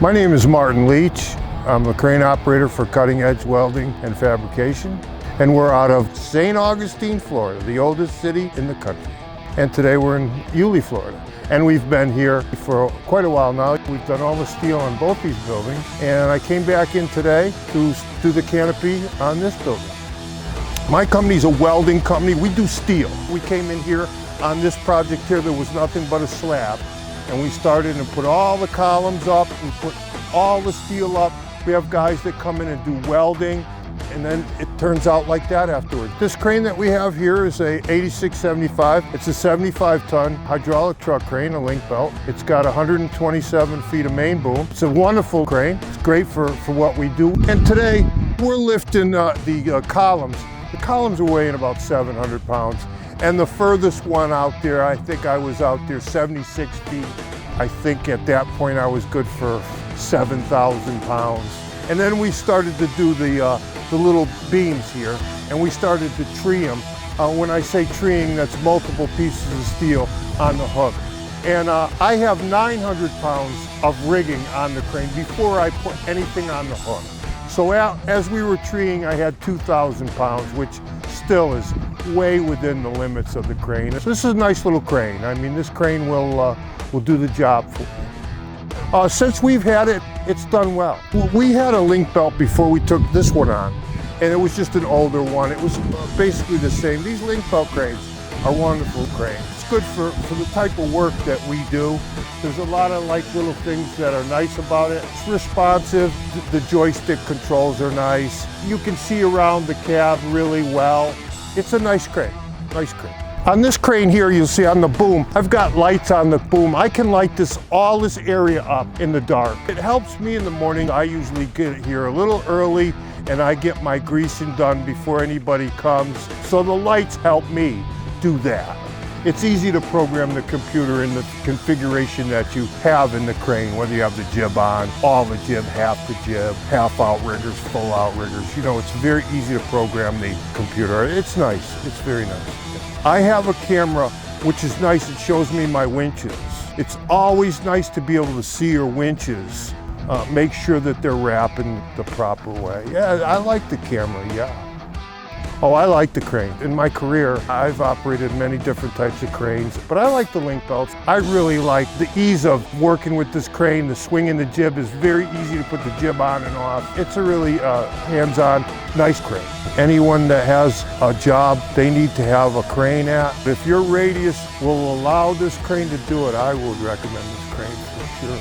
My name is Martin Leach. I'm a crane operator for Cutting Edge Welding and Fabrication, and we're out of St. Augustine, Florida, the oldest city in the country. And today we're in Yulee, Florida. And we've been here for quite a while now. We've done all the steel on both these buildings, and I came back in today to do the canopy on this building. My company's a welding company. We do steel. We came in here on this project here. There was nothing but a slab. And we started and put all the columns up, we put all the steel up. We have guys that come in and do welding, and then it turns out like that afterwards. This crane that we have here is a 8675. It's a 75-ton hydraulic truck crane, a Link-Belt. It's got 127 feet of main boom. It's a wonderful crane. It's great for what we do. And today, we're lifting the columns. The columns are weighing about 700 pounds. And the furthest one out there, I think I was out there 76 feet. I think at that point I was good for 7,000 pounds. And then we started to do the little beams here, and we started to tree them. When I say treeing, that's multiple pieces of steel on the hook. And I have 900 pounds of rigging on the crane before I put anything on the hook. So as we were treeing, I had 2,000 pounds, which still is way within the limits of the crane. This is a nice little crane. I mean, this crane will do the job for me. Since we've had it, it's done well. We had a Link-Belt before we took this one on, and it was just an older one. It was basically the same. These Link-Belt cranes are wonderful cranes. It's good for the type of work that we do. There's a lot of little things that are nice about it. It's responsive. The joystick controls are nice. You can see around the cab really well. It's a nice crane, nice crane. On this crane here, you'll see on the boom, I've got lights on the boom. I can light all this area up in the dark. It helps me in the morning. I usually get here a little early and I get my greasing done before anybody comes. So the lights help me do that. It's easy to program the computer in the configuration that you have in the crane, whether you have the jib on, all the jib, half the jib, half outriggers, full outriggers. You know, it's very easy to program the computer. It's nice, it's very nice. I have a camera, which is nice. It shows me my winches. It's always nice to be able to see your winches, make sure that they're wrapping the proper way. Yeah, I like the camera, yeah. Oh, I like the crane. In my career, I've operated many different types of cranes, but I like the Link-Belts. I really like the ease of working with this crane. The swing in the jib is very easy to put the jib on and off. It's a really hands-on, nice crane. Anyone that has a job they need to have a crane at, if your radius will allow this crane to do it, I would recommend this crane for sure.